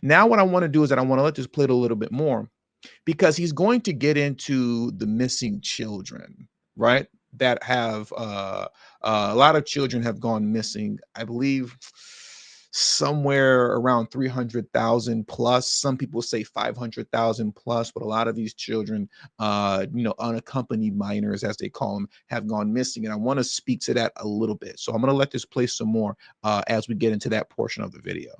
Now, what I want to do is that I want to let this play a little bit more because he's going to get into the missing children, right? That have a lot of children have gone missing. I believe somewhere around 300,000 plus. Some people say 500,000 plus, but a lot of these children, unaccompanied minors, as they call them, have gone missing. And I want to speak to that a little bit. So I'm going to let this play some more as we get into that portion of the video.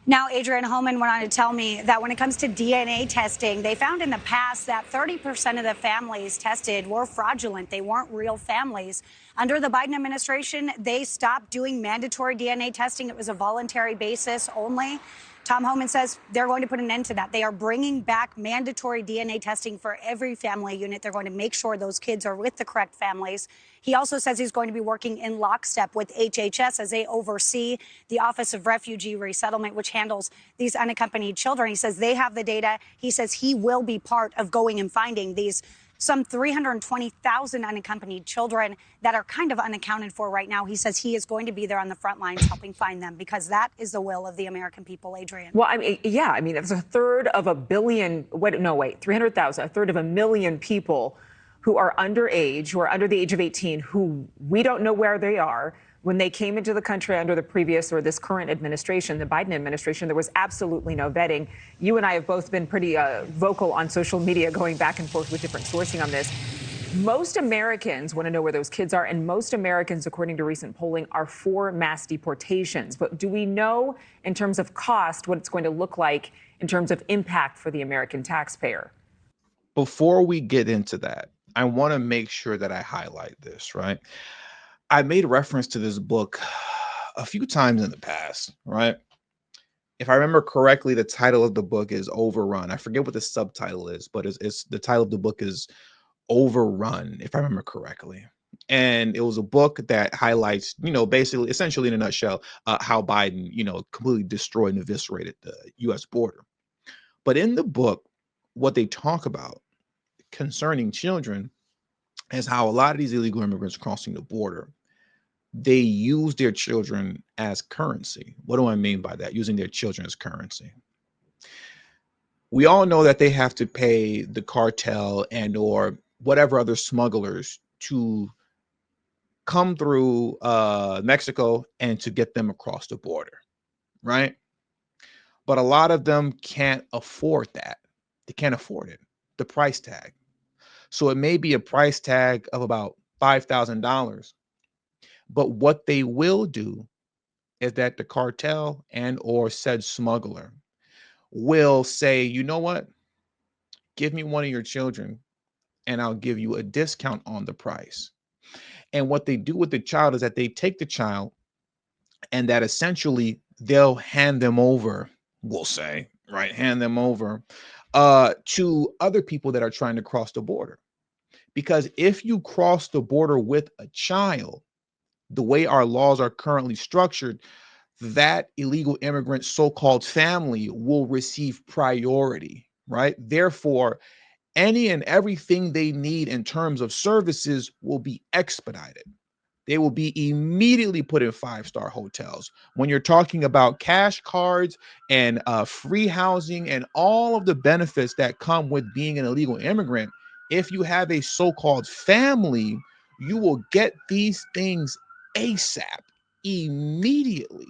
Now, Adrian Holman went on to tell me that when it comes to DNA testing, they found in the past that 30% of the families tested were fraudulent. They weren't real families. Under the Biden administration, they stopped doing mandatory DNA testing. It was a voluntary basis only. Tom Homan says they're going to put an end to that. They are bringing back mandatory DNA testing for every family unit. They're going to make sure those kids are with the correct families. He also says he's going to be working in lockstep with HHS as they oversee the Office of Refugee Resettlement, which handles these unaccompanied children. He says they have the data. He says he will be part of going and finding these some 320,000 unaccompanied children that are kind of unaccounted for right now. He says he is going to be there on the front lines helping find them because that is the will of the American people, Adrian. Well, I mean, yeah, I mean, it's a third of a billion, 300,000, a third of a million people who are underage, who are under the age of 18, who we don't know where they are. When they came into the country under the previous or this current administration, the Biden administration, there was absolutely no vetting. You and I have both been pretty vocal on social media, going back and forth with different sourcing on this. Most Americans want to know where those kids are, and most Americans, according to recent polling, are for mass deportations. But do we know, in terms of cost, what it's going to look like in terms of impact for the American taxpayer? Before we get into that, I want to make sure that I highlight this, right? I made reference to this book a few times in the past, right? If I remember correctly, the title of the book is Overrun. I forget what the subtitle is, but it's the title of the book is Overrun, if I remember correctly. And it was a book that highlights, basically, essentially in a nutshell, how Biden, completely destroyed and eviscerated the U.S. border. But in the book, what they talk about concerning children is how a lot of these illegal immigrants crossing the border, they use their children as currency. What do I mean by that? Using their children as currency. We all know that they have to pay the cartel and or whatever other smugglers to come through Mexico and to get them across the border, right? But a lot of them can't afford that. They can't afford it, the price tag. So it may be a price tag of about $5,000. But what they will do is that the cartel and or said smuggler will say, you know what? Give me one of your children and I'll give you a discount on the price. And what they do with the child is that they take the child and that essentially they'll hand them over, we'll say, right? Hand them over to other people that are trying to cross the border. Because if you cross the border with a child, the way our laws are currently structured, that illegal immigrant so-called family will receive priority, right? Therefore, any and everything they need in terms of services will be expedited. They will be immediately put in five-star hotels. When you're talking about cash cards and free housing and all of the benefits that come with being an illegal immigrant, if you have a so-called family, you will get these things ASAP, immediately,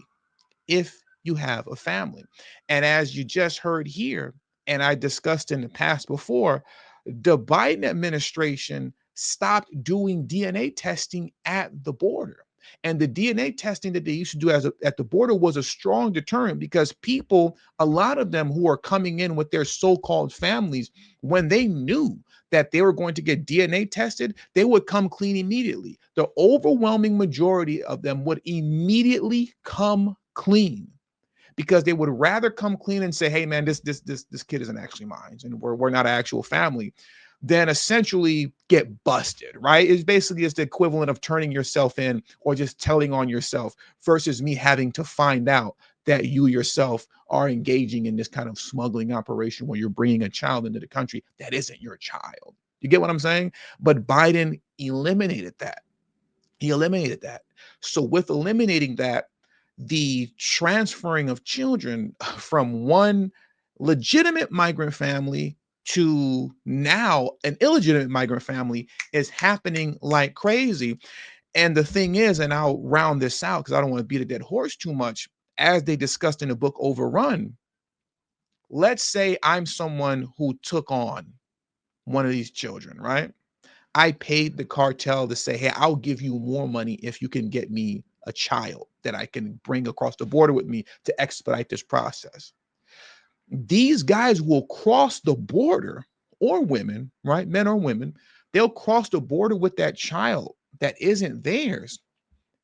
if you have a family. And as you just heard here, and I discussed in the past before, the Biden administration stopped doing DNA testing at the border. And the DNA testing that they used to do at the border was a strong deterrent because people, a lot of them who are coming in with their so-called families, when they knew that they were going to get DNA tested, they would come clean immediately. The overwhelming majority of them would immediately come clean because they would rather come clean and say, hey man, this kid isn't actually mine and we're not an actual family, than essentially get busted, right? It's basically the equivalent of turning yourself in or just telling on yourself versus me having to find out that you yourself are engaging in this kind of smuggling operation where you're bringing a child into the country that isn't your child. You get what I'm saying? But Biden eliminated that. He eliminated that. So with eliminating that, the transferring of children from one legitimate migrant family to now an illegitimate migrant family is happening like crazy. And the thing is, and I'll round this out because I don't want to beat a dead horse too much, as they discussed in the book Overrun, let's say I'm someone who took on one of these children, right? I paid the cartel to say, hey, I'll give you more money if you can get me a child that I can bring across the border with me to expedite this process. These guys will cross the border, or women, right? Men or women, they'll cross the border with that child that isn't theirs.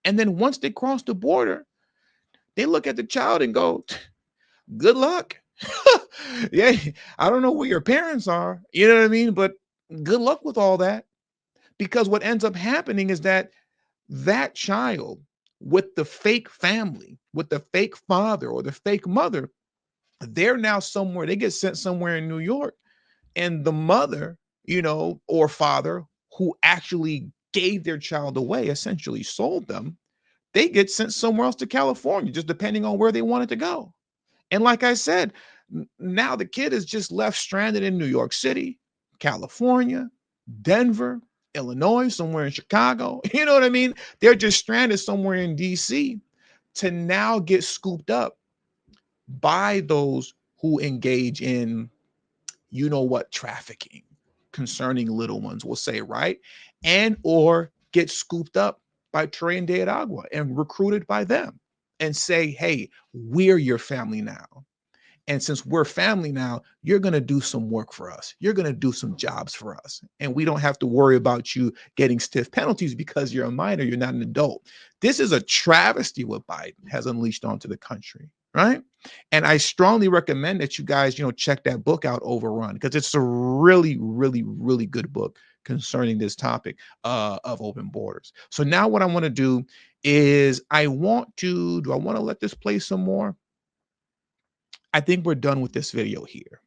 And then once they cross the border, they look at the child and go, good luck. Yeah, I don't know where your parents are. You know what I mean? But good luck with all that. Because what ends up happening is that that child with the fake family, with the fake father or the fake mother, they're now somewhere, they get sent somewhere in New York. And the mother, or father who actually gave their child away, essentially sold them, they get sent somewhere else to California, just depending on where they wanted to go. And like I said, now the kid is just left stranded in New York City, California, Denver, Illinois, somewhere in Chicago. You know what I mean? They're just stranded somewhere in DC to now get scooped up by those who engage in, trafficking concerning little ones, we'll say, right? And or get scooped up by Tren de Aragua and recruited by them and say, hey, we're your family now. And since we're family now, you're going to do some work for us. You're going to do some jobs for us. And we don't have to worry about you getting stiff penalties because you're a minor, you're not an adult. This is a travesty what Biden has unleashed onto the country, right? And I strongly recommend that you guys, check that book out, Overrun, because it's a really, really, really good book concerning this topic of open borders. So now what I want to do is do I want to let this play some more? I think we're done with this video here.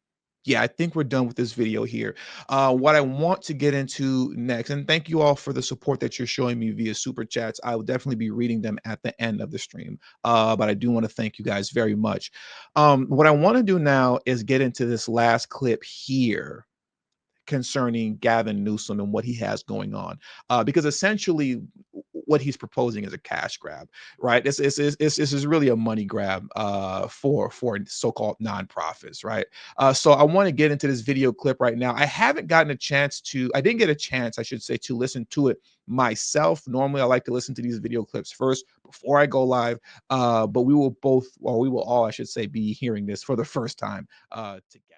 Yeah, I think we're done with this video here. What I want to get into next, and thank you all for the support that you're showing me via super chats. I will definitely be reading them at the end of the stream. But I do want to thank you guys very much. What I want to do now is get into this last clip here concerning Gavin Newsom and what he has going on, because essentially what he's proposing is a cash grab, right? This is really a money grab for so-called nonprofits, right? So I want to get into this video clip right now. I didn't get a chance, I should say, to listen to it myself. Normally, I like to listen to these video clips first before I go live, but we will all, I should say, be hearing this for the first time together.